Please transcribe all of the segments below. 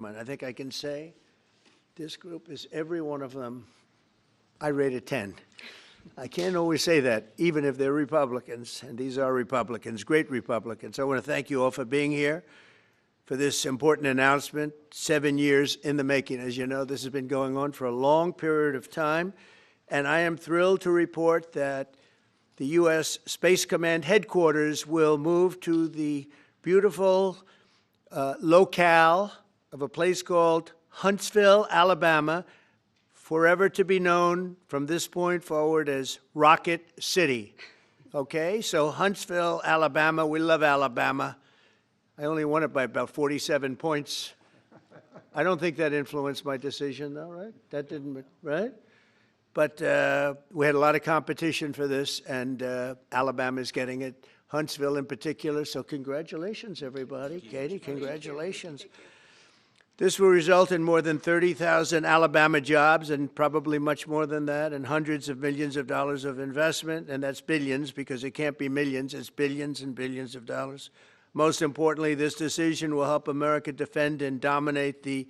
I think I can say this group is every one of them, I rate a 10. I can't always say that, even if they're Republicans, and these are Republicans, great Republicans. I want to thank you all for being here for this important announcement, 7 years in the making. As you know, this has been going on for a long period of time, and I am thrilled to report that the U.S. Space Command headquarters will move to the beautiful locale of a place called Huntsville, Alabama, forever to be known from this point forward as Rocket City. Okay, so Huntsville, Alabama, we love Alabama. I only won it by about 47 points. I don't think that influenced my decision, though, right? That didn't, right? But we had a lot of competition for this, and Alabama's getting it, Huntsville in particular, so congratulations, everybody. Katie, congratulations. This will result in more than 30,000 Alabama jobs, and probably much more than that, and hundreds of millions of dollars of investment, and that's billions, because it can't be millions, it's billions and billions of dollars. Most importantly, this decision will help America defend and dominate the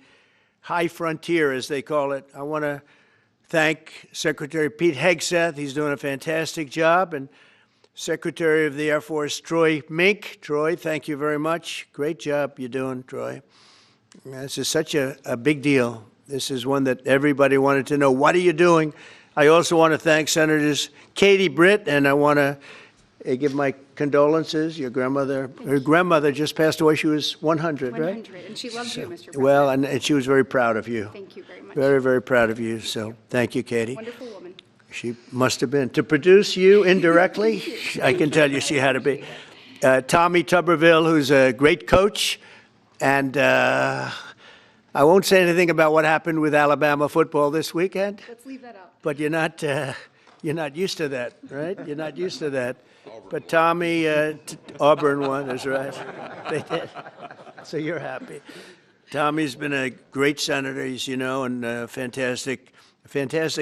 high frontier, as they call it. I want to thank Secretary Pete Hegseth. He's doing a fantastic job. And Secretary of the Air Force Troy Mink. Troy, thank you very much. Great job you're doing, Troy. This is such a big deal. This is one that everybody wanted to know. What are you doing? I also want to thank Senators Katie Britt, and I want to give my condolences. Your grandmother, her grandmother just passed away. She was 100, right? 100, and she loved you, Mr. President. Well, and she was very proud of you. Thank you very much. Very, very proud of you. So thank you, Katie. Wonderful woman. She must have been. To produce you indirectly, I can tell you she had to be. Tommy Tuberville, who's a great coach. And I won't say anything about what happened with Alabama football this weekend. Let's leave that out. But you're not used to that, right? You're not used to that. But Tommy, Auburn won, is right. They did. So you're happy. Tommy's been a great senator, as you know, and a fantastic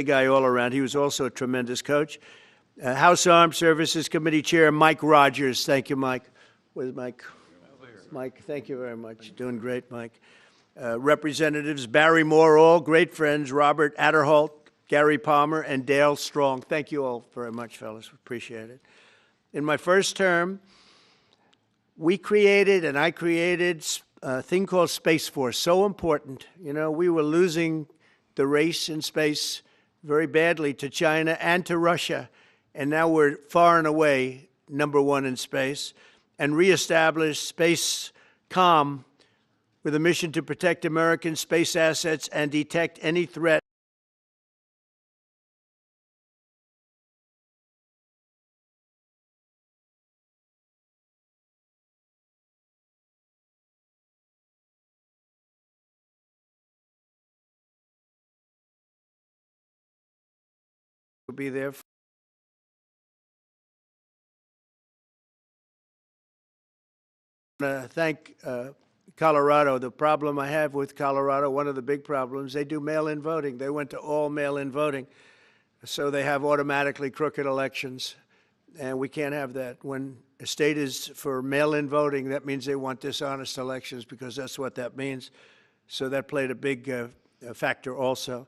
guy all around. He was also a tremendous coach. House Armed Services Committee Chair Mike Rogers. Thank you, Mike. Where's Mike? Mike, thank you very much. You're doing great, Mike. Representatives Barry Moore, all great friends, Robert Adderholt, Gary Palmer, and Dale Strong. Thank you all very much, fellas. Appreciate it. In my first term, I created a thing called Space Force, so important. You know, we were losing the race in space very badly to China and to Russia, and now we're far and away #1 in space, and reestablished Space Com with a mission to protect American space assets and detect any threat will be there. I want to thank Colorado. The problem I have with Colorado, one of the big problems, they do mail-in voting. They went to all mail-in voting. So they have automatically crooked elections. And we can't have that. When a state is for mail-in voting, that means they want dishonest elections, because that's what that means. So that played a big factor also.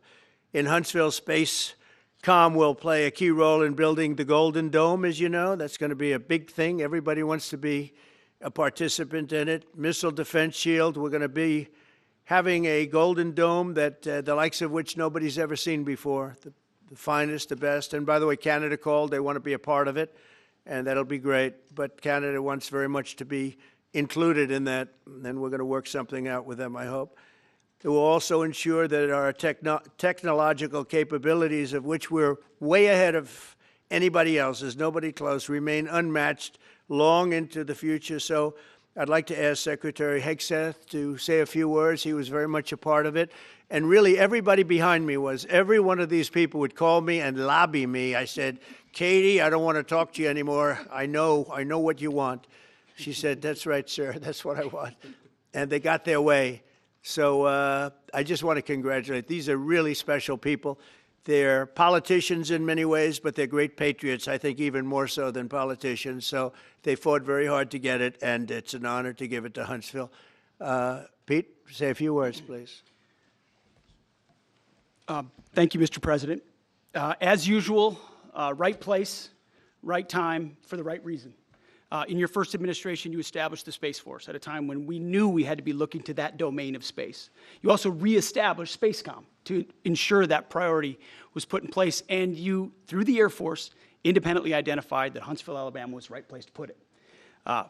In Huntsville, Space Com will play a key role in building the Golden Dome, as you know. That's going to be a big thing. Everybody wants to be a participant in it. Missile Defense Shield, we're going to be having a Golden Dome that the likes of which nobody's ever seen before, the finest, the best. And by the way, Canada called. They want to be a part of it, and that'll be great. But Canada wants very much to be included in that, and we're going to work something out with them, I hope. It will also ensure that our technological capabilities, of which we're way ahead of anybody else, there's nobody close, remain unmatched long into the future. So I'd like to ask Secretary Hegseth to say a few words. He was very much a part of it. And really, everybody behind me was. Every one of these people would call me and lobby me. I said, Katie, I don't want to talk to you anymore. I know what you want. She said, that's right, sir. That's what I want. And they got their way. So I just want to congratulate. These are really special people. They're politicians in many ways, but they're great patriots, I think even more so than politicians. So they fought very hard to get it, and it's an honor to give it to Huntsville. Pete, say a few words, please. Thank you, Mr. President. As usual, right place, right time, for the right reason. In your first administration, you established the Space Force at a time when we knew we had to be looking to that domain of space. You also reestablished SpaceCom to ensure that priority was put in place, and you, through the Air Force, independently identified that Huntsville, Alabama was the right place to put it.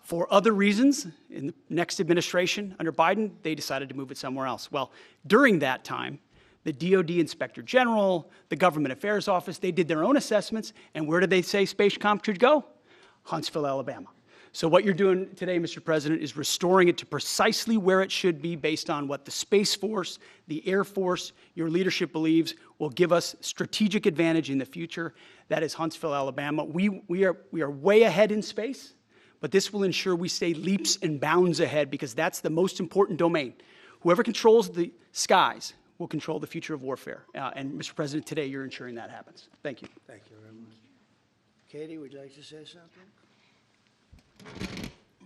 For other reasons, in the next administration under Biden, they decided to move it somewhere else. Well, during that time, the DoD Inspector General, the Government Affairs Office, they did their own assessments, and where did they say SpaceCom should go? Huntsville, Alabama. So what you're doing today, Mr. President, is restoring it to precisely where it should be based on what the Space Force, the Air Force, your leadership believes will give us strategic advantage in the future. That is Huntsville, Alabama. We are way ahead in space, but this will ensure we stay leaps and bounds ahead because that's the most important domain. Whoever controls the skies will control the future of warfare. And Mr. President, today you're ensuring that happens. Thank you. Thank you very much. Katie, would you like to say something?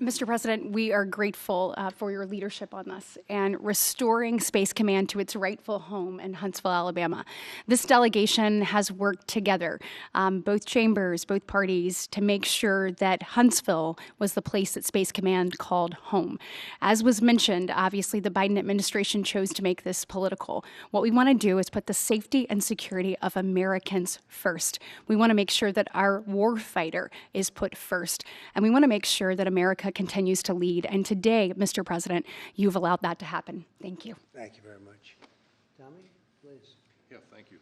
Mr. President, we are grateful for your leadership on this and restoring Space Command to its rightful home in Huntsville, Alabama. This delegation has worked together, both chambers, both parties, to make sure that Huntsville was the place that Space Command called home. As was mentioned, obviously the Biden administration chose to make this political. What we want to do is put the safety and security of Americans first. We want to make sure that our warfighter is put first, and we want to make sure that America continues to lead. And today, Mr. President, you've allowed that to happen. Thank you. Thank you very much. Tommy, please. Yeah, thank you.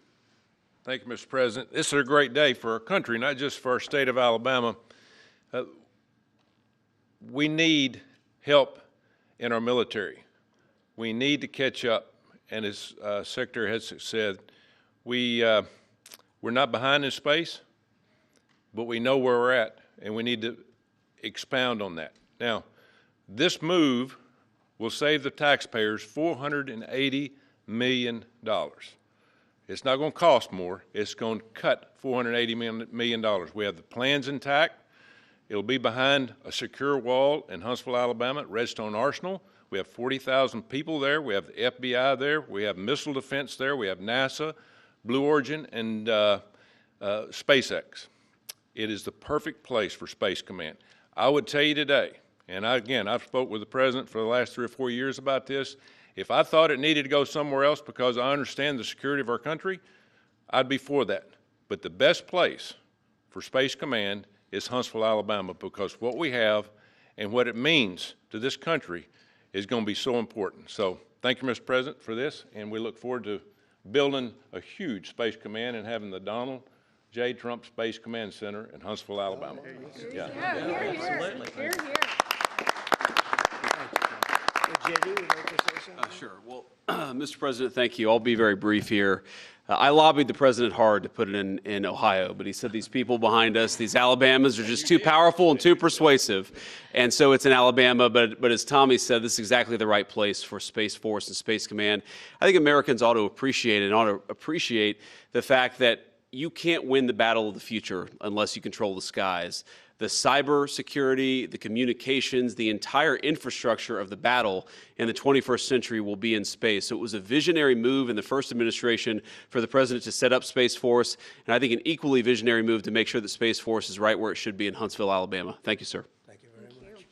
Thank you, Mr. President. This is a great day for our country, not just for our state of Alabama. We need help in our military. We need to catch up. And as Secretary has said, we're not behind in space, but we know where we're at, and we need to expound on that. Now, this move will save the taxpayers $480 million. It's not going to cost more. It's going to cut $480 million. We have the plans intact. It'll be behind a secure wall in Huntsville, Alabama, at Redstone Arsenal. We have 40,000 people there. We have the FBI there. We have missile defense there. We have NASA, Blue Origin, and SpaceX. It is the perfect place for Space Command. I would tell you today, and I've spoke with the President for the last 3 or 4 years about this, if I thought it needed to go somewhere else because I understand the security of our country, I'd be for that. But the best place for Space Command is Huntsville, Alabama, because what we have and what it means to this country is going to be so important. So thank you, Mr. President, for this, and we look forward to building a huge Space Command and having the Donald J. Trump Space Command Center in Huntsville, Alabama. Here, here. JD, would you like to say something? Sure. Well, Mr. President, thank you. I'll be very brief here. I lobbied the president hard to put it in Ohio, but he said these people behind us, these Alabamas, are just too powerful and too persuasive. And so it's in Alabama, but as Tommy said, this is exactly the right place for Space Force and Space Command. I think Americans ought to appreciate it and ought to appreciate the fact that you can't win the battle of the future unless you control the skies. The cyber security, the communications, the entire infrastructure of the battle in the 21st century will be in space. So it was a visionary move in the first administration for the president to set up Space Force, and I think an equally visionary move to make sure that Space Force is right where it should be in Huntsville, Alabama. Thank you, sir. Thank you very much.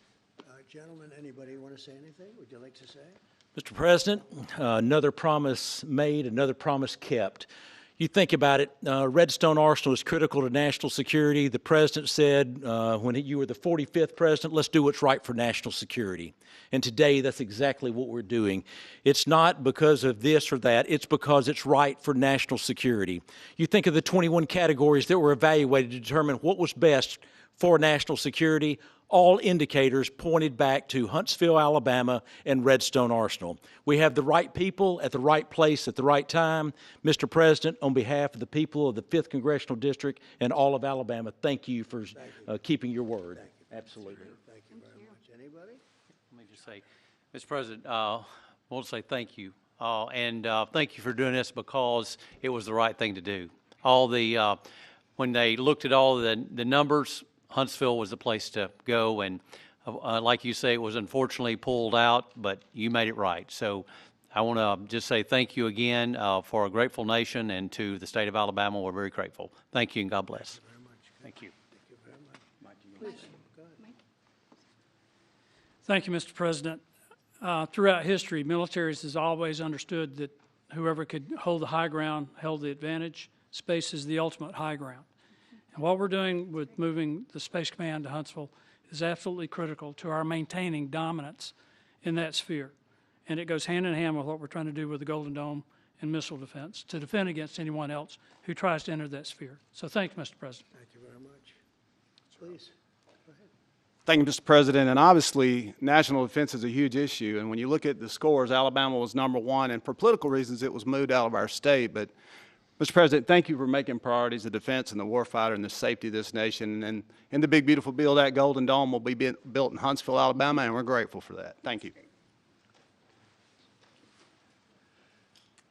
Gentlemen, anybody want to say anything? Would you like to say? Mr. President, another promise made, another promise kept. You think about it, Redstone Arsenal is critical to national security. The president said when you were the 45th president, let's do what's right for national security. And today, that's exactly what we're doing. It's not because of this or that. It's because it's right for national security. You think of the 21 categories that were evaluated to determine what was best for national security. All indicators pointed back to Huntsville, Alabama, and Redstone Arsenal. We have the right people at the right place at the right time. Mr. President, on behalf of the people of the 5th Congressional District and all of Alabama, thank you for keeping your word. Absolutely. Thank you very much. Anybody? Let me just say, Mr. President, I want to say thank you. And thank you for doing this because it was the right thing to do. When they looked at all the numbers, Huntsville was the place to go, and Like you say, it was unfortunately pulled out, but you made it right. So I want to just say thank you again for a grateful nation, and to the state of Alabama, we're very grateful. Thank you, and God bless. Thank you. Thank you, Mr. President. Throughout history, militaries has always understood that whoever could hold the high ground held the advantage. Space is the ultimate high ground. And what we're doing with moving the Space Command to Huntsville is absolutely critical to our maintaining dominance in that sphere. And it goes hand in hand with what we're trying to do with the Golden Dome and missile defense to defend against anyone else who tries to enter that sphere. So thank you, Mr. President. Thank you very much. Please. Thank you, Mr. President. And obviously, national defense is a huge issue. And when you look at the scores, Alabama was #1. And for political reasons, it was moved out of our state. But, Mr. President, thank you for making priorities the defense and the warfighter and the safety of this nation. And in the big, beautiful bill, that Golden Dome will be built in Huntsville, Alabama, and we're grateful for that. Thank you.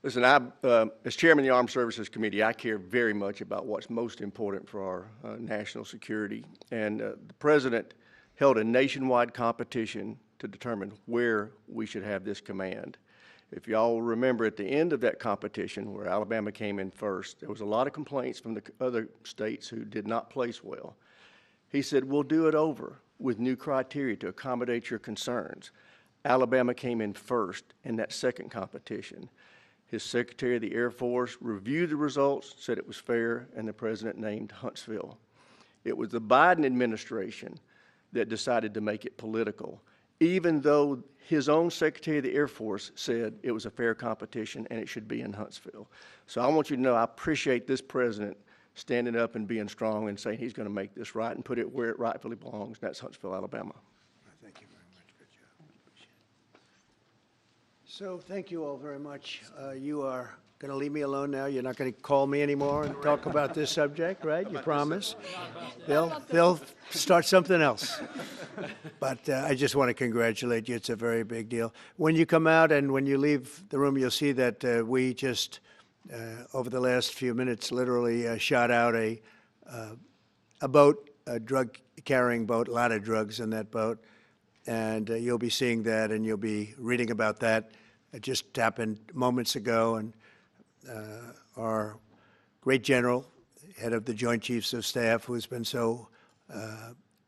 Listen, as chairman of the Armed Services Committee, I care very much about what's most important for our national security. And the President held a nationwide competition to determine where we should have this command. If y'all remember, at the end of that competition, where Alabama came in first, there was a lot of complaints from the other states who did not place well. He said, we'll do it over with new criteria to accommodate your concerns. Alabama came in first in that second competition. His Secretary of the Air Force reviewed the results, said it was fair, and the President named Huntsville. It was the Biden administration that decided to make it political, even though his own Secretary of the Air Force said it was a fair competition and it should be in Huntsville. So I want you to know I appreciate this President standing up and being strong and saying he's going to make this right and put it where it rightfully belongs, and that's Huntsville, Alabama. Thank you very much. Good job. Appreciate it. So thank you all very much. You are going to leave me alone now? You're not going to call me anymore and talk about this subject, right? You promise? They'll start something else. But I just want to congratulate you. It's a very big deal. When you come out and when you leave the room, you'll see that we just, over the last few minutes, literally shot out a boat, a drug-carrying boat, a lot of drugs in that boat. And you'll be seeing that and you'll be reading about that. It just happened moments ago, and our great general, head of the Joint Chiefs of Staff, who's been so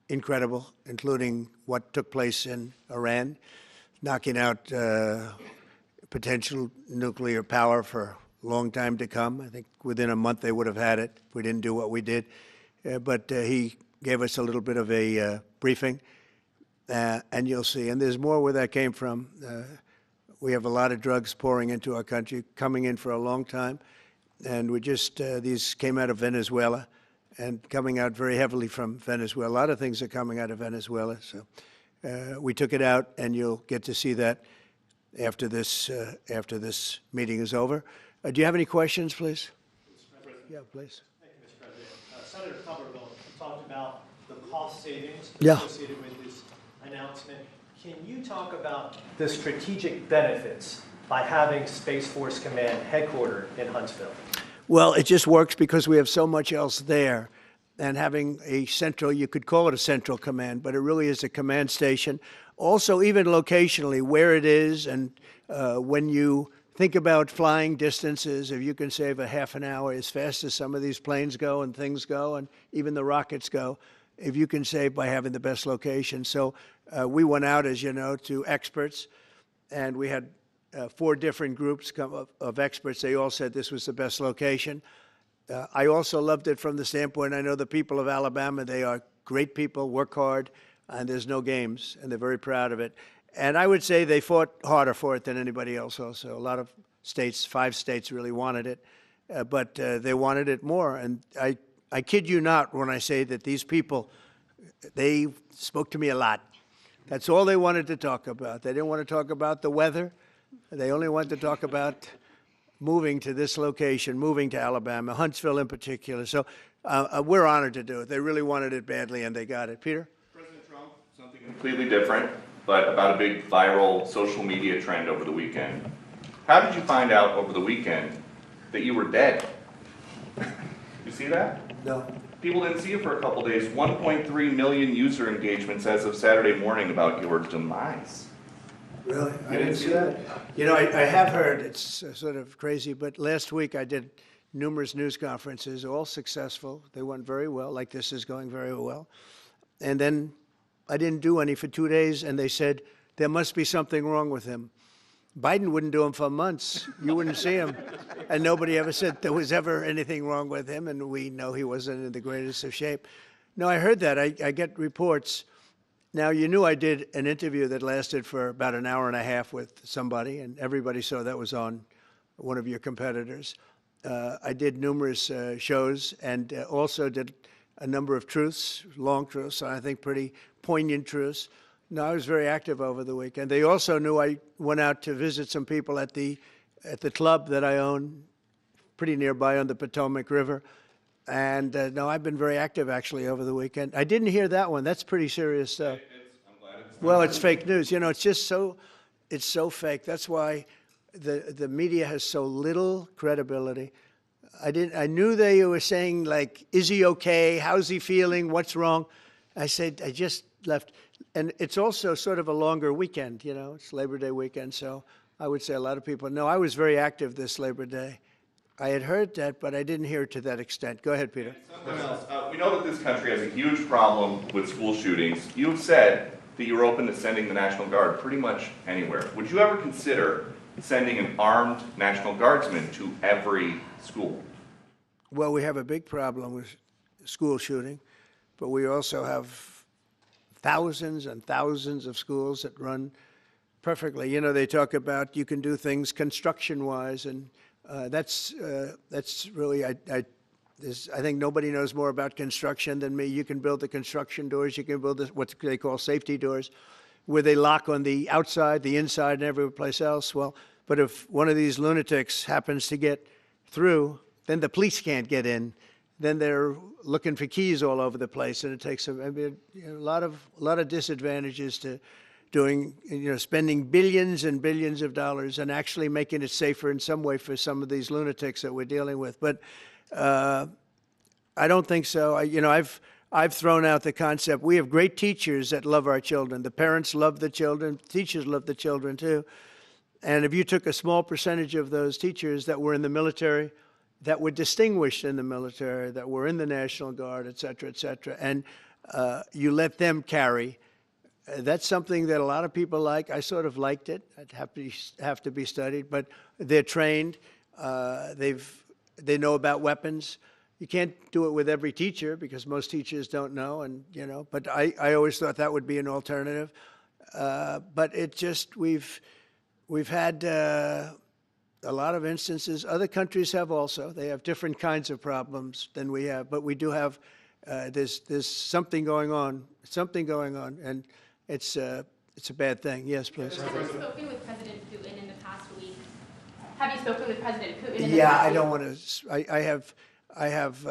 incredible, including what took place in Iran, knocking out potential nuclear power for a long time to come. I think within a month they would have had it if we didn't do what we did. But he gave us a little bit of a briefing, and you'll see. And there's more where that came from. We have a lot of drugs pouring into our country, coming in for a long time. And we just, these came out of Venezuela and coming out very heavily from Venezuela. A lot of things are coming out of Venezuela. So we took it out, and you'll get to see that after this meeting is over. Do you have any questions, please? Yeah, please. Thank you, Mr. President. Senator Cumberville talked about the cost savings Yeah. associated with this announcement. Can you talk about the strategic benefits by having Space Force Command headquartered in Huntsville? Well, it just works because we have so much else there. And having a central, you could call it a central command, but it really is a command station. Also, even locationally, where it is, and when you think about flying distances, if you can save a half an hour as fast as some of these planes go and things go, and even the rockets go, if you can save by having the best location. So we went out, as you know, to experts, and we had 4 different groups of experts. They all said this was the best location. I also loved it from the standpoint, I know the people of Alabama, they are great people, work hard, and there's no games, and they're very proud of it. And I would say they fought harder for it than anybody else also. A lot of states, 5 states really wanted it, but they wanted it more. And I kid you not when I say that these people, they spoke to me a lot. That's all they wanted to talk about. They didn't want to talk about the weather. They only wanted to talk about moving to this location, moving to Alabama, Huntsville in particular. So we're honored to do it. They really wanted it badly, and they got it. Peter? President Trump, something completely different, but about a big viral social media trend over the weekend. How did you find out over the weekend that you were dead? You see that? No. People didn't see you for a couple days. 1.3 million user engagements as of Saturday morning about your demise. Really? I You didn't see that. You know, I have heard, it's sort of crazy, but last week I did numerous news conferences, all successful. They went very well, like this is going very well. And then I didn't do any for 2 days, and they said, there must be something wrong with him. Biden wouldn't do them for months. You wouldn't see him. And nobody ever said there was ever anything wrong with him, and we know he wasn't in the greatest of shape. No, I heard that. I get reports. Now, you knew I did an interview that lasted for about an hour and a half with somebody, and everybody saw that was on one of your competitors. I did numerous shows and also did a number of truths, long truths, and I think pretty poignant truths. No, I was very active over the weekend. They also knew I went out to visit some people at the club that I own, pretty nearby on the Potomac River. And no, I've been very active actually over the weekend. I didn't hear that one. That's pretty serious stuff. I'm glad it's Well, it's fake news. You know, it's just it's so fake. That's why the media has so little credibility. I knew they were saying, like, is he okay? How's he feeling? What's wrong? I said, I just left. And it's also sort of a longer weekend, you know, it's Labor Day weekend. So I would say a lot of people know I was very active this Labor Day. I had heard that, but I didn't hear it to that extent. Go ahead, Peter. something else. We know that this country has a huge problem with school shootings. You have said that you're open to sending the National Guard pretty much anywhere. Would you ever consider sending an armed National Guardsman to every school? Well, we have a big problem with school shooting, but we also have thousands and thousands of schools that run perfectly. You know, they talk about you can do things construction-wise, and that's really, I think nobody knows more about construction than me. You can build the construction doors. You can build what they call safety doors, where they lock on the outside, the inside, and every place else. Well, but if one of these lunatics happens to get through, then the police can't get in. Then they're looking for keys all over the place, and it takes a lot of disadvantages to doing, spending billions and billions of dollars and actually making it safer in some way for some of these lunatics that we're dealing with. But I don't think so. I've thrown out the concept. We have great teachers that love our children. The parents love the children. Teachers love the children too. And if you took a small percentage of those teachers that were in the military, that were distinguished in the military, that were in the National Guard, et cetera, and you let them carry, that's something that a lot of people like. I sort of liked it. I'd have to be studied, but they're trained. They know about weapons. You can't do it with every teacher because most teachers don't know, and But I always thought that would be an alternative. But it just we've had a lot of instances. Other countries have also. They have different kinds of problems than we have, but we do have. There's something going on. And it's a bad thing. Yes, please. Have you spoken with President Putin in the past week? Have you spoken with President Putin in the past week? Yeah, I don't want to. I have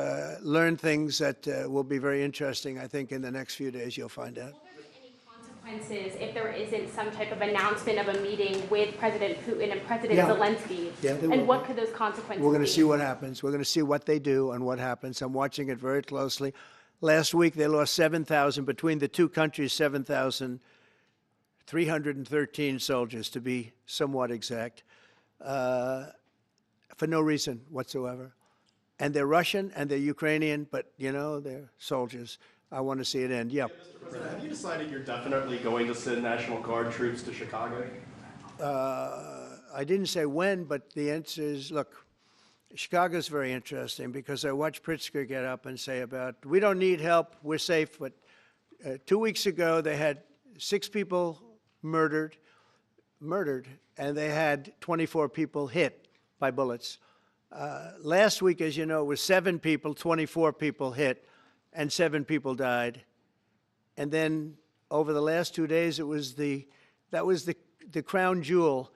learned things that will be very interesting. I think in the next few days you'll find out. Will there be any consequences if there isn't some type of announcement of a meeting with President Putin and President Zelensky? Yeah, there will and what be. could those consequences be? We're going to see what happens. We're going to see what they do and what happens. I'm watching it very closely. Last week, they lost 7,000, between the two countries, 7,313 soldiers, to be somewhat exact, for no reason whatsoever. And they're Russian and they're Ukrainian, but, they're soldiers. I want to see it end. Yeah. Mr. President, have you decided you're definitely going to send National Guard troops to Chicago? I didn't say when, but the answer is, look, Chicago's very interesting because I watched Pritzker get up and say we don't need help, we're safe. But 2 weeks ago, they had 6 people murdered, and they had 24 people hit by bullets. Last week, as you know, it was 7 people, 24 people hit, and 7 people died. And then over the last 2 days, that was the crown jewel.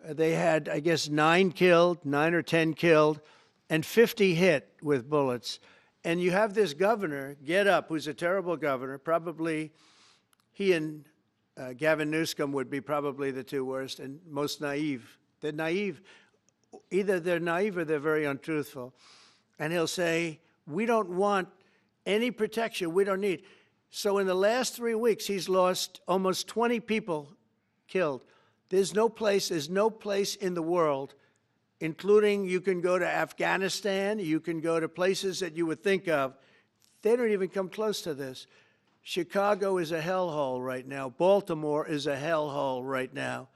They had, I guess, 9 or 10 killed, and 50 hit with bullets. And you have this governor get up, who's a terrible governor. Probably he and Gavin Newsom would be probably the 2 worst and most naive. They're naive. Either they're naive or they're very untruthful. And he'll say, we don't want any protection we don't need. So in the last 3 weeks, he's lost almost 20 people killed. There's no place in the world, including you can go to Afghanistan, you can go to places that you would think of. They don't even come close to this. Chicago is a hellhole right now. Baltimore is a hellhole right now.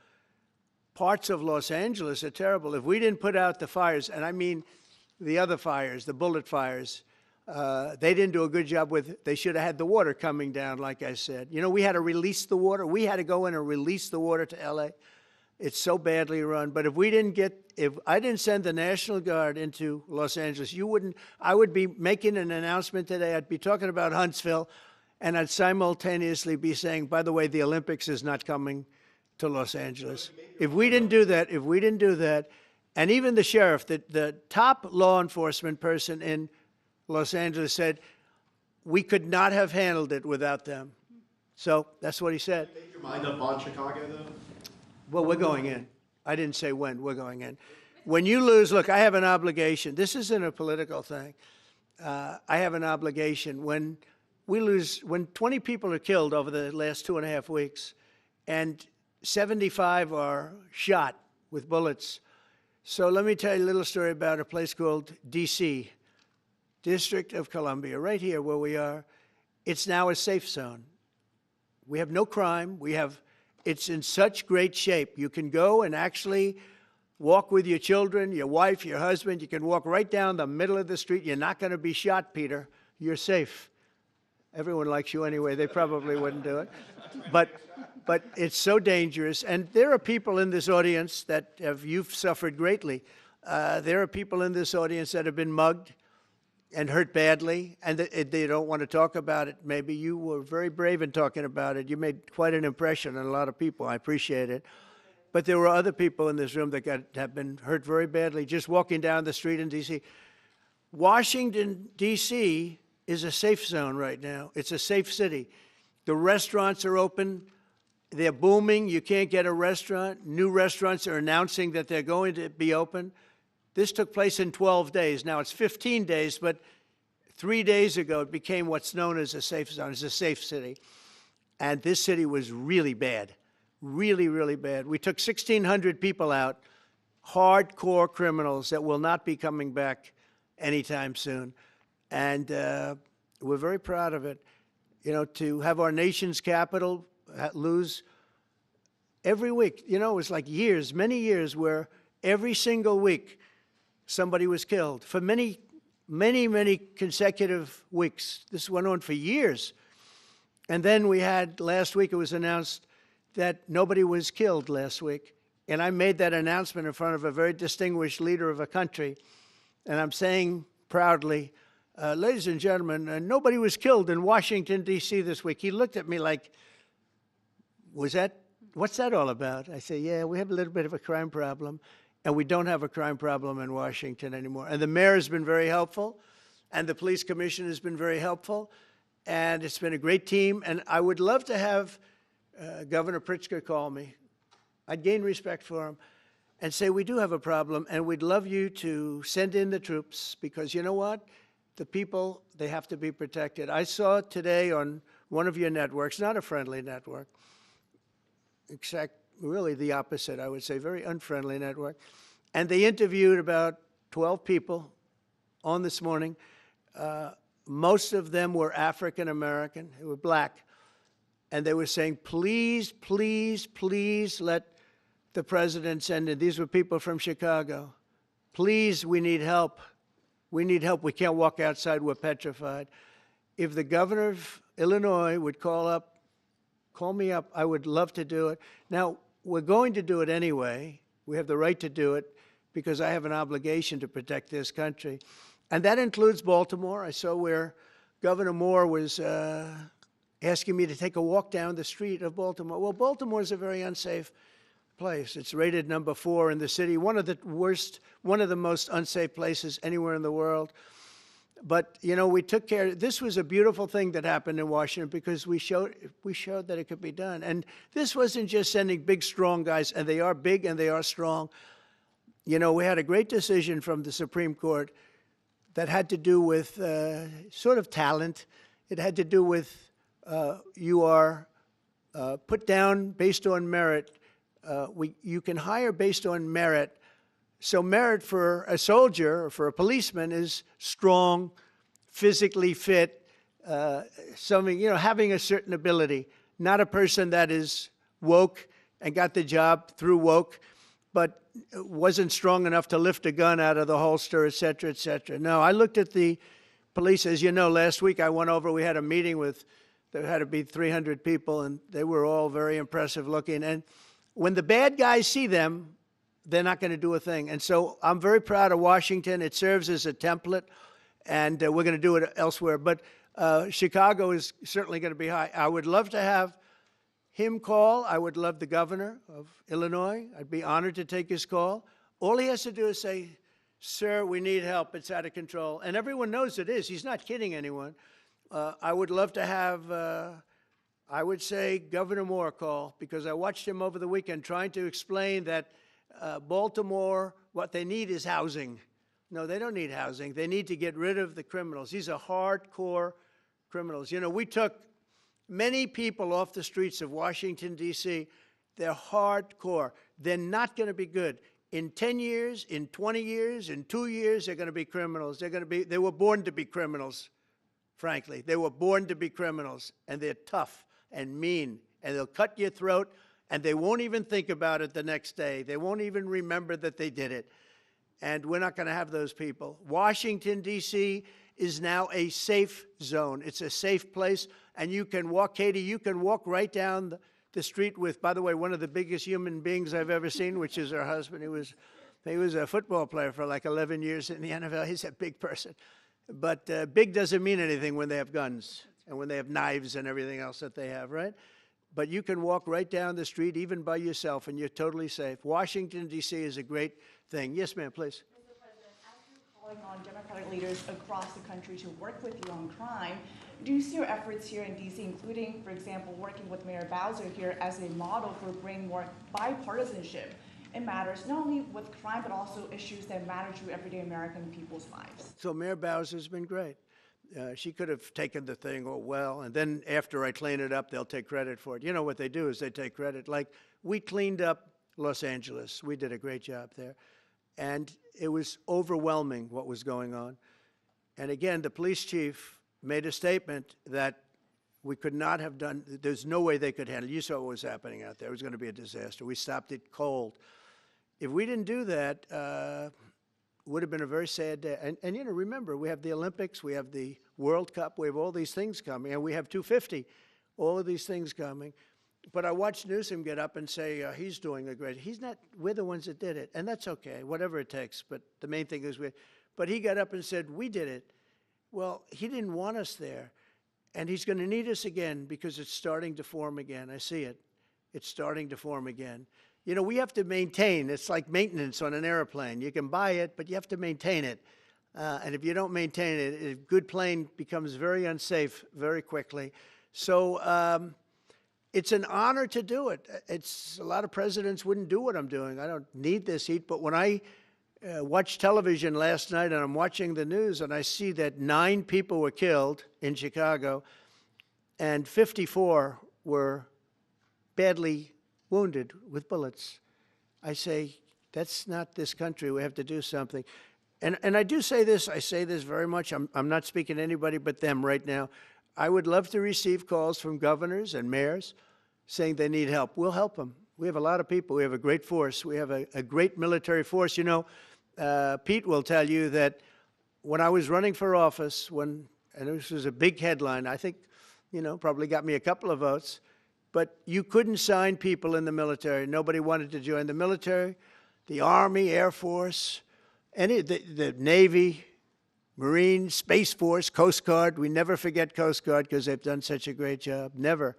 Parts of Los Angeles are terrible. If we didn't put out the fires, and I mean the other fires, the bullet fires, they didn't do a good job with, they should have had the water coming down, like I said. You know, we had to release the water. We had to go in and release the water to LA. It's so badly run. But if I didn't send the National Guard into Los Angeles, I would be making an announcement today. I'd be talking about Huntsville, and I'd simultaneously be saying, by the way, the Olympics is not coming to Los Angeles. If we didn't do that, and even the sheriff, the top law enforcement person in Los Angeles said, we could not have handled it without them. So that's what he said. Make your mind up on Chicago, though? Well, we're going in. I didn't say when. We're going in. When you lose, look, I have an obligation. This isn't a political thing. I have an obligation. When we lose, when 20 people are killed over the last 2.5 weeks, and 75 are shot with bullets. So let me tell you a little story about a place called D.C., District of Columbia, right here where we are. It's now a safe zone. We have no crime. It's in such great shape. You can go and actually walk with your children, your wife, your husband. You can walk right down the middle of the street. You're not going to be shot, Peter. You're safe. Everyone likes you anyway. They probably wouldn't do it. But it's so dangerous. And there are people in this audience you've suffered greatly. There are people in this audience that have been mugged and hurt badly, and they don't want to talk about it. Maybe you were very brave in talking about it. You made quite an impression on a lot of people. I appreciate it. But there were other people in this room that have been hurt very badly just walking down the street in D.C. Washington, D.C. is a safe zone right now. It's a safe city. The restaurants are open. They're booming. You can't get a restaurant. New restaurants are announcing that they're going to be open. This took place in 12 days. Now it's 15 days, but 3 days ago it became what's known as a safe zone. It's a safe city. And this city was really bad, really, really bad. We took 1,600 people out, hardcore criminals that will not be coming back anytime soon. And we're very proud of it. You know, to have our nation's capital lose every week. You know, it was like years, many years, where every single week somebody was killed for many, many, many consecutive weeks. This went on for years. And then we had, last week it was announced that nobody was killed last week. And I made that announcement in front of a very distinguished leader of a country. And I'm saying proudly, ladies and gentlemen, nobody was killed in Washington, D.C. this week. He looked at me like, what's that all about? I say, yeah, we have a little bit of a crime problem. And we don't have a crime problem in Washington anymore. And the mayor has been very helpful, and the police commission has been very helpful, and it's been a great team. And I would love to have Governor Pritzker call me. I'd gain respect for him and say, we do have a problem, and we'd love you to send in the troops, because you know what? The people, they have to be protected. I saw today on one of your networks, not a friendly network, except really the opposite, I would say, very unfriendly network. And they interviewed about 12 people on this morning. Most of them were African American, they were black. And they were saying, please, please, please let the president send in. These were people from Chicago. Please, we need help. We need help. We can't walk outside. We're petrified. If the governor of Illinois would call me up, I would love to do it. Now, we're going to do it anyway. We have the right to do it because I have an obligation to protect this country. And that includes Baltimore. I saw where Governor Moore was asking me to take a walk down the street of Baltimore. Well, Baltimore is a very unsafe place. It's rated number 4 in the city, one of the most unsafe places anywhere in the world. But, you know, we took care. This was a beautiful thing that happened in Washington because we showed that it could be done. And this wasn't just sending big, strong guys, and they are big and they are strong. You know, we had a great decision from the Supreme Court that had to do with sort of talent. It had to do with you are put down based on merit. You can hire based on merit. So merit for a soldier or for a policeman is strong, physically fit, something, having a certain ability, not a person that is woke and got the job through woke, but wasn't strong enough to lift a gun out of the holster, et cetera, et cetera. No, I looked at the police. As you know, last week I went over, we had a meeting with, there had to be 300 people, and they were all very impressive looking. And when the bad guys see them, they're not going to do a thing. And so I'm very proud of Washington. It serves as a template, and we're going to do it elsewhere. But Chicago is certainly going to be high. I would love to have him call. I would love the governor of Illinois. I'd be honored to take his call. All he has to do is say, sir, we need help. It's out of control. And everyone knows it is. He's not kidding anyone. I would love to have, I would say, Governor Moore call, because I watched him over the weekend trying to explain that Baltimore, what they need is housing. No, they don't need housing. They need to get rid of the criminals. These are hardcore criminals. We took many people off the streets of Washington, D.C. They're hardcore. They're not going to be good. In 10 years, in 20 years, in 2 years, they're going to be criminals. They were born to be criminals, frankly. They were born to be criminals, and they're tough and mean, and they'll cut your throat, and they won't even think about it the next day. They won't even remember that they did it. And we're not going to have those people. Washington, D.C. is now a safe zone. It's a safe place, and you can walk, Katie, you can walk right down the street with, by the way, one of the biggest human beings I've ever seen, which is her husband. He was a football player for like 11 years in the NFL. He's a big person. But big doesn't mean anything when they have guns and when they have knives and everything else that they have, right? But you can walk right down the street, even by yourself, and you're totally safe. Washington, D.C. is a great thing. Yes, ma'am, please. Mr. President, as you're calling on Democratic leaders across the country to work with you on crime, do you see your efforts here in D.C., including, for example, working with Mayor Bowser here as a model for bringing more bipartisanship in matters not only with crime, but also issues that matter to everyday American people's lives? So Mayor Bowser's been great. She could have taken the thing, and then after I clean it up, they'll take credit for it. You know what they do is they take credit. Like, we cleaned up Los Angeles. We did a great job there. And it was overwhelming what was going on. And again, the police chief made a statement that we could not have done, there's no way they could handle it. You saw what was happening out there. It was going to be a disaster. We stopped it cold. If we didn't do that, would have been a very sad day. And remember, we have the Olympics, we have the World Cup, we have all these things coming, and we have 250, all of these things coming. But I watched Newsom get up and say he's doing a great, he's not, we're the ones that did it, and that's okay, whatever it takes, but the main thing is but he got up and said, we did it. Well, he didn't want us there, and he's going to need us again because it's starting to form again. I see it. It's starting to form again. We have to maintain. It's like maintenance on an airplane. You can buy it, but you have to maintain it. And if you don't maintain it, a good plane becomes very unsafe very quickly. So it's an honor to do it. A lot of presidents wouldn't do what I'm doing. I don't need this heat. But when I watched television last night and I'm watching the news and I see that 9 people were killed in Chicago and 54 were badly wounded with bullets, I say, that's not this country. We have to do something. And I do say this, I say this very much. I'm not speaking to anybody but them right now. I would love to receive calls from governors and mayors saying they need help. We'll help them. We have a lot of people. We have a great force. We have a great military force. Pete will tell you that when I was running for office, and this was a big headline, I think, probably got me a couple of votes, but you couldn't sign people in the military. Nobody wanted to join the military, the Army, Air Force, the Navy, Marines, Space Force, Coast Guard. We never forget Coast Guard because they've done such a great job. Never.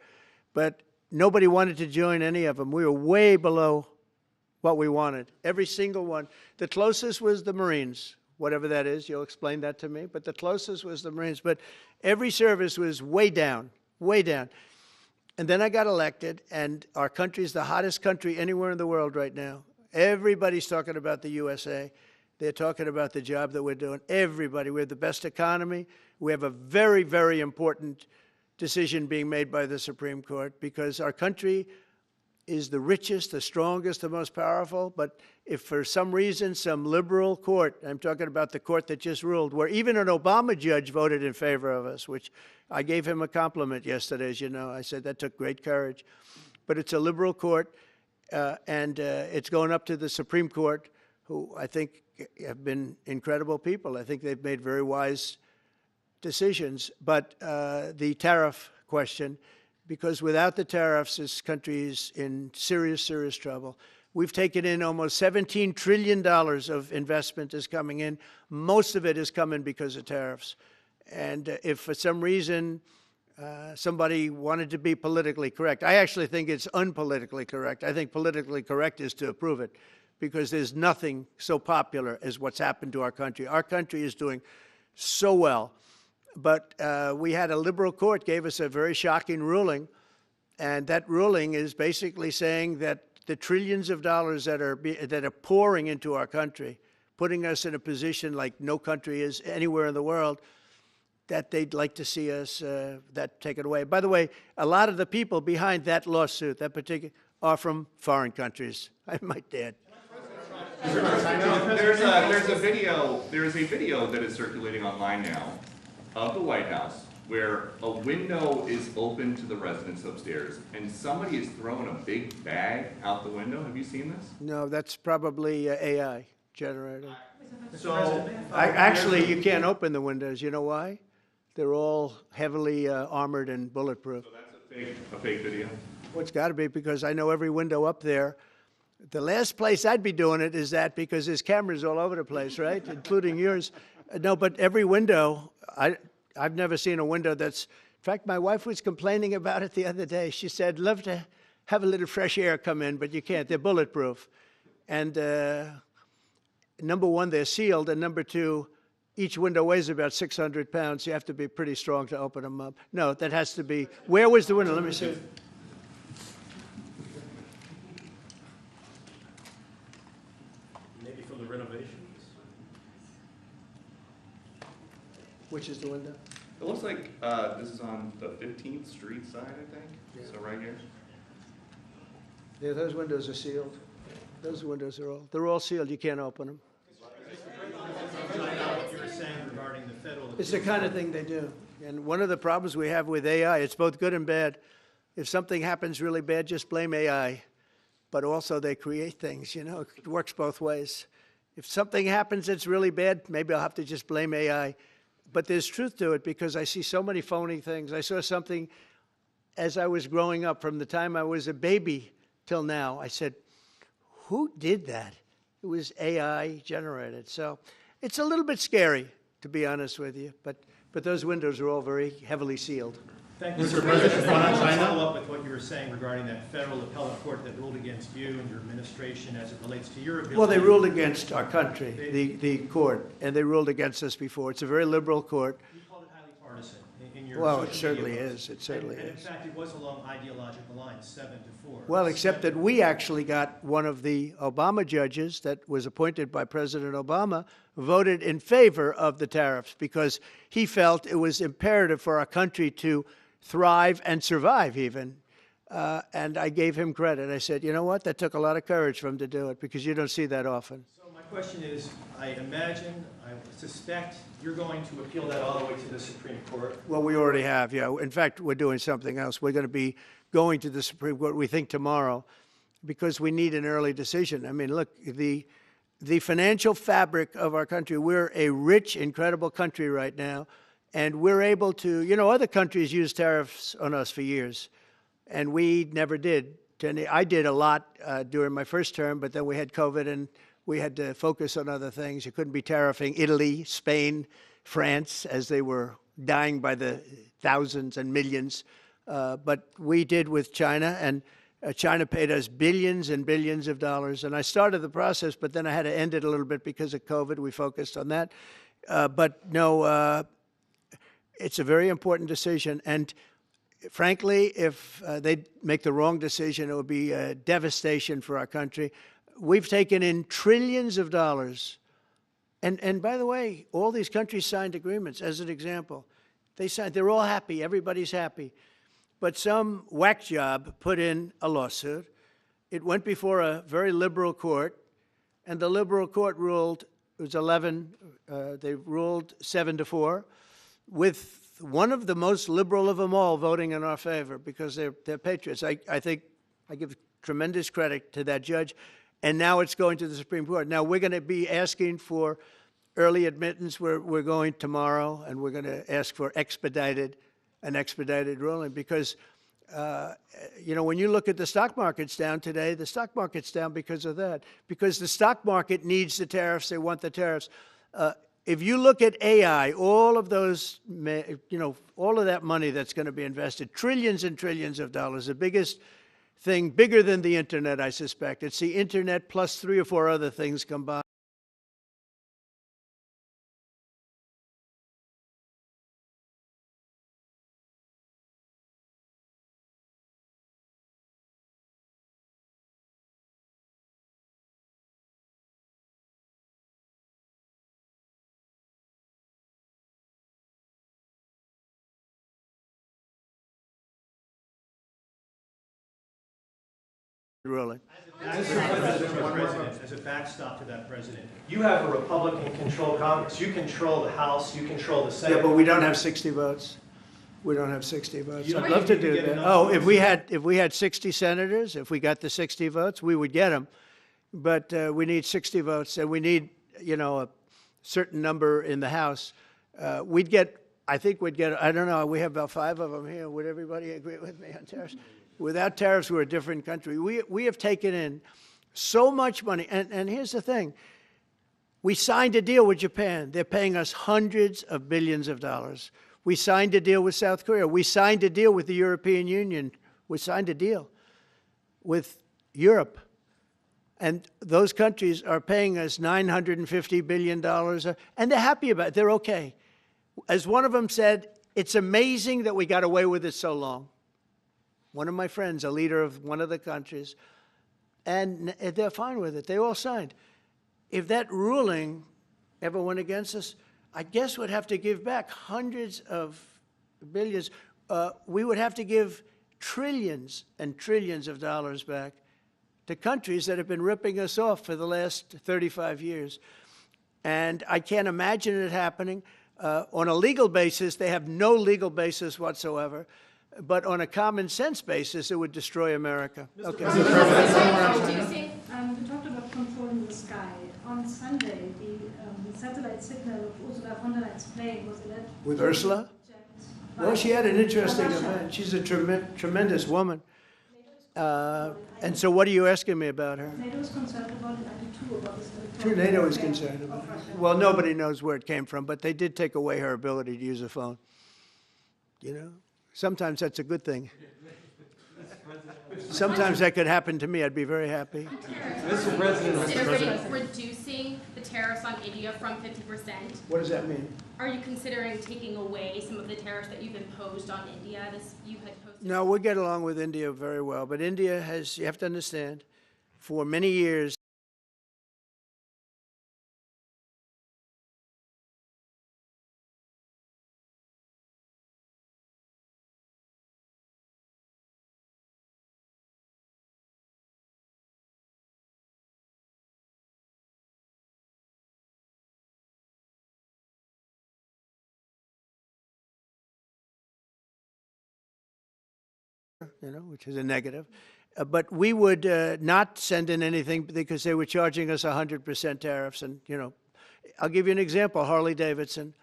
But nobody wanted to join any of them. We were way below what we wanted. Every single one. The closest was the Marines, whatever that is. You'll explain that to me. But the closest was the Marines. But every service was way down, way down. And then I got elected, and our country is the hottest country anywhere in the world right now. Everybody's talking about the USA. They're talking about the job that we're doing. Everybody, we have the best economy. We have a very, very important decision being made by the Supreme Court because our country is the richest, the strongest, the most powerful. But if for some reason some liberal court, I'm talking about the court that just ruled, where even an Obama judge voted in favor of us, which I gave him a compliment yesterday, as you know. I said that took great courage. But it's a liberal court, and it's going up to the Supreme Court, who I think have been incredible people. I think they've made very wise decisions. But the tariff question, because without the tariffs, this country is in serious, serious trouble. We've taken in almost $17 trillion of investment is coming in. Most of it is coming because of tariffs. And if for some reason somebody wanted to be politically correct, I actually think it's unpolitically correct. I think politically correct is to approve it, because there's nothing so popular as what's happened to our country. Our country is doing so well. But we had a liberal court gave us a very shocking ruling, and that ruling is basically saying that the trillions of dollars that are pouring into our country, putting us in a position like no country is anywhere in the world, that they'd like to see us that taken away. By the way, a lot of the people behind that lawsuit, that particular, are from foreign countries. I might add. There's a video that is circulating online now of the White House where a window is open to the residents upstairs and somebody is throwing a big bag out the window. Have you seen this? No, that's probably AI generated. So Actually, you can't open the windows. You know why? They're all heavily armored and bulletproof. So that's a fake video? Well, it's got to be, because I know every window up there. The last place I'd be doing it is that, because there's cameras all over the place, right? Including yours. No, but every window, I've never seen a window that's, in fact, my wife was complaining about it the other day. She said, love to have a little fresh air come in, but you can't. They're bulletproof. And number one, they're sealed. And number two, each window weighs about 600 pounds. You have to be pretty strong to open them up. No, that has to be, where was the window? Let me see. Maybe from the renovations? Which is the window? It looks like this is on the 15th Street side, I think. Yeah. So right here. Yeah, those windows are sealed. Those windows are they're all sealed. You can't open them. What you were saying regarding the federal. It's the kind of thing they do. And one of the problems we have with AI, it's both good and bad. If something happens really bad, just blame AI. But also they create things, you know, it works both ways. If something happens that's really bad, maybe I'll have to just blame AI. But there's truth to it, because I see so many phony things. I saw something as I was growing up, from the time I was a baby till now. I said, who did that? It was AI generated. So it's a little bit scary, to be honest with you. But those windows are all very heavily sealed. Thank you, Mr. President. I want to follow up with what you were saying regarding that federal appellate court that ruled against you and your administration as it relates to your ability. Well, they ruled against our country, the court, and they ruled against us before. It's a very liberal court. You called it highly partisan in your Well, it social certainly media is. posts. It certainly and in is. fact, it was along ideological lines, 7-4. Well, except that we actually got one of the Obama judges that was appointed by President Obama voted in favor of the tariffs, because he felt it was imperative for our country to thrive and survive even. And I gave him credit. I said, you know what? That took a lot of courage for him to do it, because you don't see that often. So my question is, I suspect you're going to appeal that all the way to the Supreme Court. Well, we already have, yeah. In fact, we're doing something else. We're going to be going to the Supreme Court, we think, tomorrow, because we need an early decision. I mean, look, the financial fabric of our country, we're a rich, incredible country right now, and we're able to, you know, other countries use tariffs on us for years, and we never did. I did a lot during my first term, but then we had COVID, and we had to focus on other things. You couldn't be tariffing Italy, Spain, France, as they were dying by the thousands and millions. But we did with China, and China paid us billions and billions of dollars. And I started the process, but then I had to end it a little bit because of COVID. We focused on that. But no, it's a very important decision. And frankly, if they make the wrong decision, it would be a devastation for our country. We've taken in trillions of dollars And by the way, all these countries signed agreements, as an example. They're all happy, everybody's happy. But some whack job put in a lawsuit. It went before a very liberal court, and the liberal court ruled, it was 11, they ruled 7-4, with one of the most liberal of them all voting in our favor because they're patriots. I think I give tremendous credit to that judge. And now it's going to the Supreme Court. Now we're going to be asking for early admittance. We're going tomorrow, and we're going to ask for an expedited ruling because, you know, when you look at the stock market's down today, the stock market's down because of that. Because the stock market needs the tariffs. They want the tariffs. If you look at AI, all of those, you know, all of that money that's going to be invested, trillions and trillions of dollars, the biggest thing, bigger than the internet, I suspect. It's the internet plus 3 or 4 other things combined. Ruling. As a backstop to that, President, you have a Republican-controlled Congress. You control the House, you control the Senate. Yeah, but we don't have 60 votes. We don't have 60 votes. You don't I'd love to think you do can get that. enough Oh, votes? if we had 60 senators, if we got the 60 votes, we would get them. But we need 60 votes, and we need, you know, a certain number in the House. We'd get, I think we'd get, I don't know, we have about 5 of them here. Would everybody agree with me on tariffs? Without tariffs, we're a different country. We have taken in so much money. And here's the thing. We signed a deal with Japan. They're paying us hundreds of billions of dollars. We signed a deal with South Korea. We signed a deal with the European Union. We signed a deal with Europe. And those countries are paying us $950 billion. And they're happy about it. They're okay. As one of them said, it's amazing that we got away with it so long. One of my friends, a leader of one of the countries, and they're fine with it. They all signed. If that ruling ever went against us, I guess we'd have to give back hundreds of billions. We would have to give trillions and trillions of dollars back to countries that have been ripping us off for the last 35 years. And I can't imagine it happening. On a legal basis, they have no legal basis whatsoever. But on a common sense basis, it would destroy America. Okay. We talked about controlling the sky. On Sunday, the satellite signal of Ursula von der Leyen's plane was alleged. With Ursula? Well, she had an interesting event. She's a tremendous woman. And so what are you asking me about her? NATO is concerned about it, too, about this. Sure, NATO is concerned about it. Well, nobody knows where it came from, but they did take away her ability to use a phone. You know? Sometimes that's a good thing. Sometimes that could happen to me. I'd be very happy. Mr. President, reducing the tariffs on India from 50%. What does that mean? Are you considering taking away some of the tariffs that you've imposed on India? You had posted. No, we get along with India very well. But India has, you have to understand, for many years, you know, which is a negative. But we would not send in anything because they were charging us 100% tariffs. And, you know, I'll give you an example, Harley-Davidson.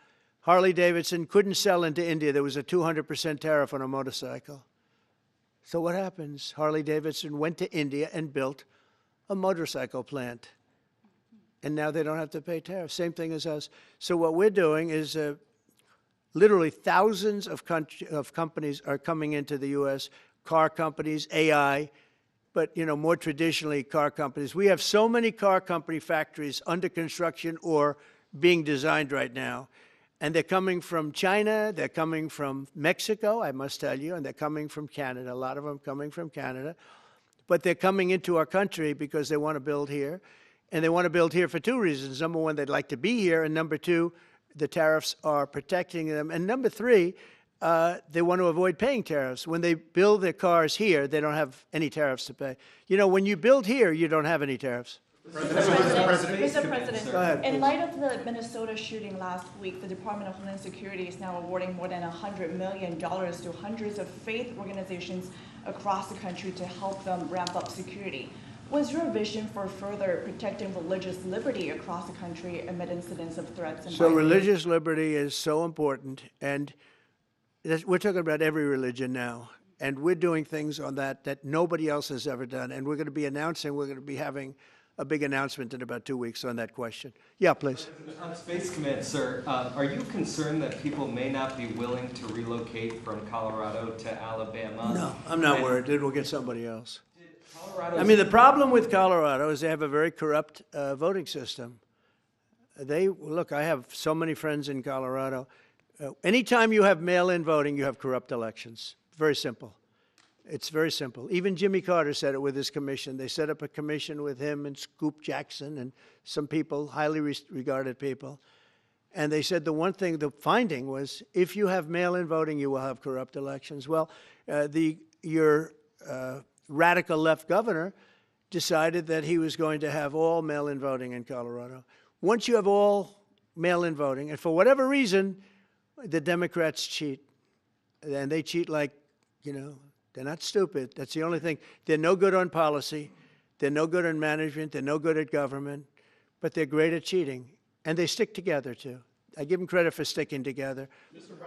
Harley-Davidson couldn't sell into India. There was a 200% tariff on a motorcycle. So what happens? Harley-Davidson went to India and built a motorcycle plant. And now they don't have to pay tariffs. Same thing as us. So what we're doing is literally thousands of companies are coming into the U.S., car companies, AI, but, you know, more traditionally car companies. We have so many car company factories under construction or being designed right now. And they're coming from China, they're coming from Mexico, I must tell you, and they're coming from Canada, a lot of them coming from Canada. But they're coming into our country because they want to build here. And they want to build here for two reasons. Number one, they'd like to be here. And number two, the tariffs are protecting them. And number three, they want to avoid paying tariffs. When they build their cars here, they don't have any tariffs to pay. You know, when you build here, you don't have any tariffs. Mr. President, Go ahead, in please. light of the Minnesota shooting last week, the Department of Homeland Security is now awarding more than $100 million to hundreds of faith organizations across the country to help them ramp up security. What's your vision for further protecting religious liberty across the country amid incidents of threats and So violence? religious liberty is so important, and we're talking about every religion now, and we're doing things on that nobody else has ever done, and we're going to be having a big announcement in about 2 weeks on that question. Yeah, please. On Space Command, sir, are you concerned that people may not be willing to relocate from Colorado to Alabama? No, I'm not worried. It will get somebody else. I mean, the problem with Colorado is they have a very corrupt voting system. Look, I have so many friends in Colorado. Anytime you have mail-in voting, you have corrupt elections. Very simple. It's very simple. Even Jimmy Carter said it with his commission. They set up a commission with him and Scoop Jackson and some people, highly regarded people. And they said the finding was, if you have mail-in voting, you will have corrupt elections. Well, your radical left governor decided that he was going to have all mail-in voting in Colorado. Once you have all mail-in voting, and for whatever reason, the Democrats cheat. And they cheat like, you know, they're not stupid. That's the only thing. They're no good on policy. They're no good on management. They're no good at government. But they're great at cheating. And they stick together, too. I give them credit for sticking together.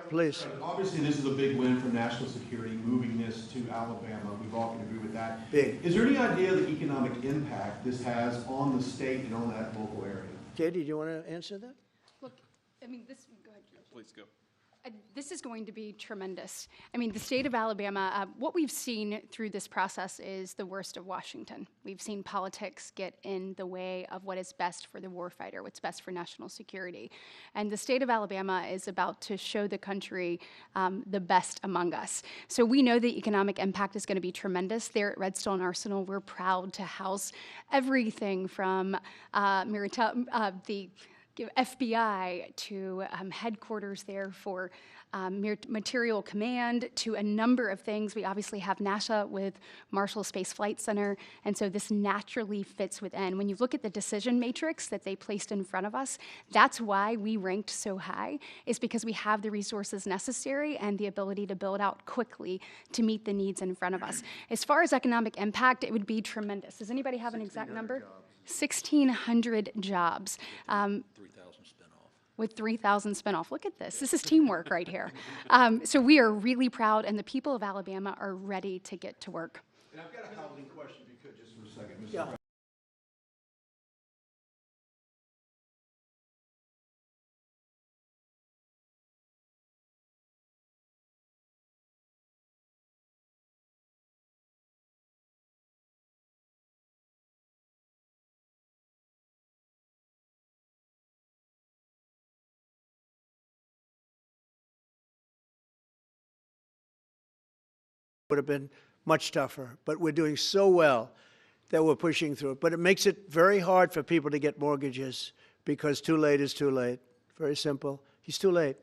Please. Obviously, this is a big win for national security, moving this to Alabama. We've all can agree with that. Big. Is there any idea of the economic impact this has on the state and on that local area? Katie, do you want to answer that? Look, I mean, go ahead. Please go. This is going to be tremendous. I mean, the state of Alabama, what we've seen through this process is the worst of Washington. We've seen politics get in the way of what is best for the warfighter, what's best for national security. And the state of Alabama is about to show the country the best among us. So we know the economic impact is going to be tremendous. There at Redstone Arsenal, we're proud to house everything from the FBI to headquarters there for material command to a number of things. We obviously have NASA with Marshall Space Flight Center, and so this naturally fits within. When you look at the decision matrix that they placed in front of us, that's why we ranked so high, is because we have the resources necessary and the ability to build out quickly to meet the needs in front of us. As far as economic impact, it would be tremendous. Does anybody have an exact number? 1,600 jobs. 3,000 spin-off. With 3,000 spin-off. Look at this. This is teamwork right here. So we are really proud, and the people of Alabama are ready to get to work. And I've got a housing question, if you could, just for a second, Mr. Yeah. President. Would have been much tougher, but we're doing so well that we're pushing through it. But it makes it very hard for people to get mortgages because too late is too late. Very simple. He's too late.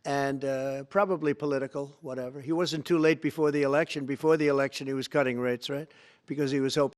And probably political, whatever. He wasn't too late before the election. Before the election, he was cutting rates, right? Because he was hoping.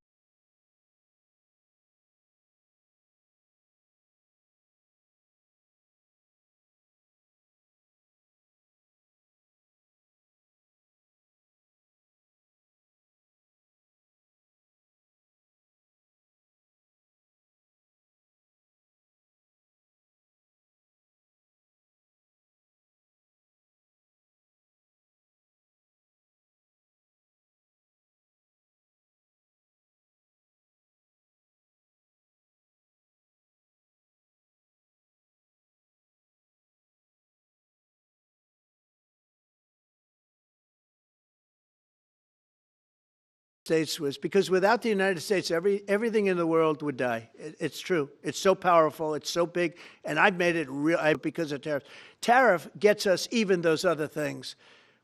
States was because without the United States, everything in the world would die. It's true. It's so powerful. It's so big. And I've made it real because of tariffs. Tariff gets us even those other things.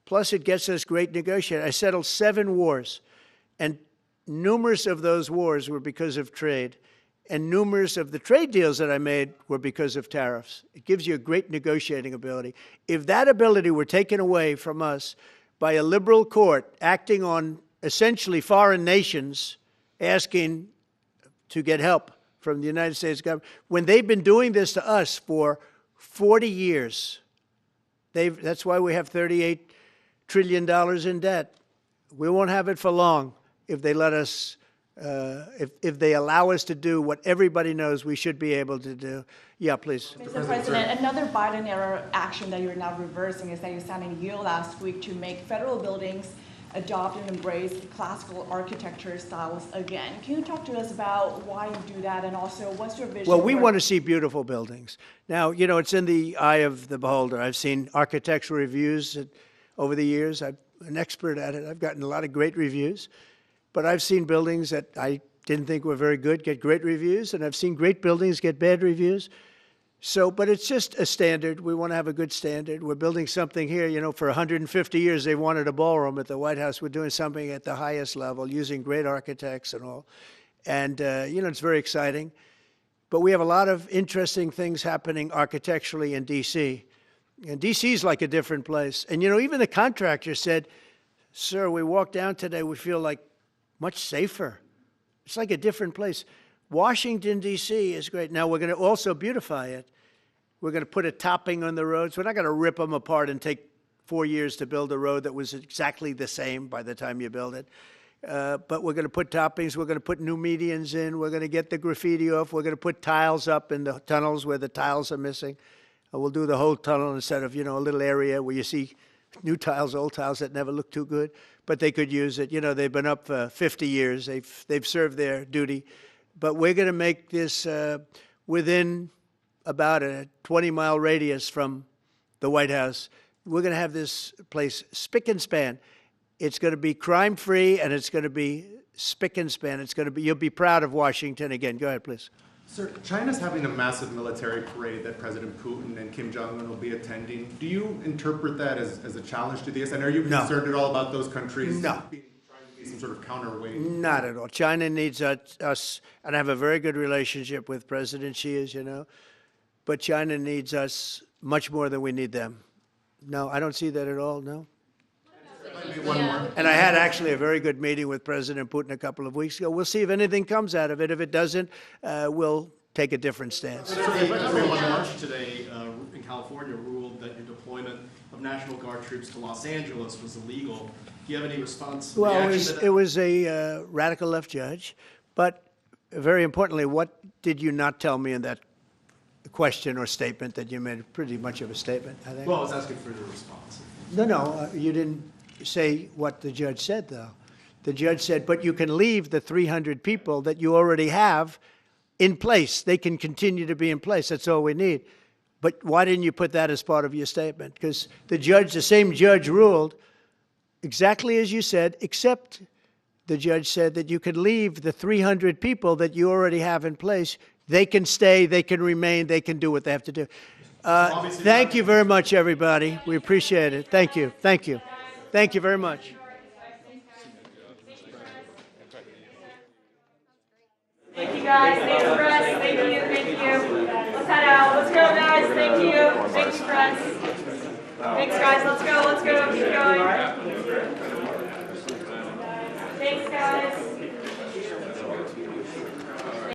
Plus, it gets us great negotiating. I settled 7 wars, and numerous of those wars were because of trade. And numerous of the trade deals that I made were because of tariffs. It gives you a great negotiating ability. If that ability were taken away from us by a liberal court acting on essentially foreign nations asking to get help from the United States government, when they've been doing this to us for 40 years, that's why we have $38 trillion in debt. We won't have it for long if they let us if they allow us to do what everybody knows we should be able to do. Yeah, please. Mr. President, another Biden-era action that you're now reversing is that you signed a deal last week to make federal buildings adopt and embrace classical architecture styles again. Can you talk to us about why you do that, and also what's your vision? Well, we want to see beautiful buildings. Now, you know, it's in the eye of the beholder. I've seen architectural reviews over the years. I'm an expert at it. I've gotten a lot of great reviews. But I've seen buildings that I didn't think were very good get great reviews, and I've seen great buildings get bad reviews. So, but it's just a standard. We want to have a good standard. We're building something here. You know, for 150 years, they wanted a ballroom at the White House. We're doing something at the highest level, using great architects and all. And, you know, it's very exciting. But we have a lot of interesting things happening architecturally in D.C. And D.C. is like a different place. And, you know, even the contractor said, sir, we walked down today, we feel like much safer. It's like a different place. Washington, D.C. is great. Now, we're going to also beautify it. We're going to put a topping on the roads. We're not going to rip them apart and take 4 years to build a road that was exactly the same by the time you build it. But we're going to put toppings. We're going to put new medians in. We're going to get the graffiti off. We're going to put tiles up in the tunnels where the tiles are missing. We'll do the whole tunnel instead of, you know, a little area where you see new tiles, old tiles that never look too good, but they could use it. You know, they've been up for 50 years. They've served their duty. But we're going to make this within about a 20-mile radius from the White House. We're going to have this place spick and span. It's going to be crime-free, and it's going to be spick and span. It's going to be, you'll be proud of Washington again. Go ahead, please. Sir, China's having a massive military parade that President Putin and Kim Jong-un will be attending. Do you interpret that as a challenge to this? And are you concerned at all about those countries trying to be some sort of counterweight? Not at all. China needs us, and I have a very good relationship with President Xi, as you know, but China needs us much more than we need them. No, I don't see that at all, no. One more. And I had actually a very good meeting with President Putin a couple of weeks ago. We'll see if anything comes out of it. If it doesn't, we'll take a different stance. One March today in California ruled that your deployment of National Guard troops to Los Angeles was illegal. Do you have any response? Well, it was a radical left judge. But very importantly, what did you not tell me in that question or statement that you made? Pretty much of a statement, I think. Well, I was asking for your response. No, you didn't say what the judge said, though. The judge said, but you can leave the 300 people that you already have in place. They can continue to be in place. That's all we need. But why didn't you put that as part of your statement? Because the same judge ruled exactly as you said, except the judge said that you could leave the 300 people that you already have in place. They can stay, they can remain, they can do what they have to do. Thank you very much, everybody. We appreciate it. Thank you. Thank you. Thank you very much. Thank you, guys. Thanks, press. Thank you. Thank you. Let's head out. Let's go, guys. Thank you. Thanks, press. Thanks, guys. Let's go. Let's go. Keep going. Thanks, guys.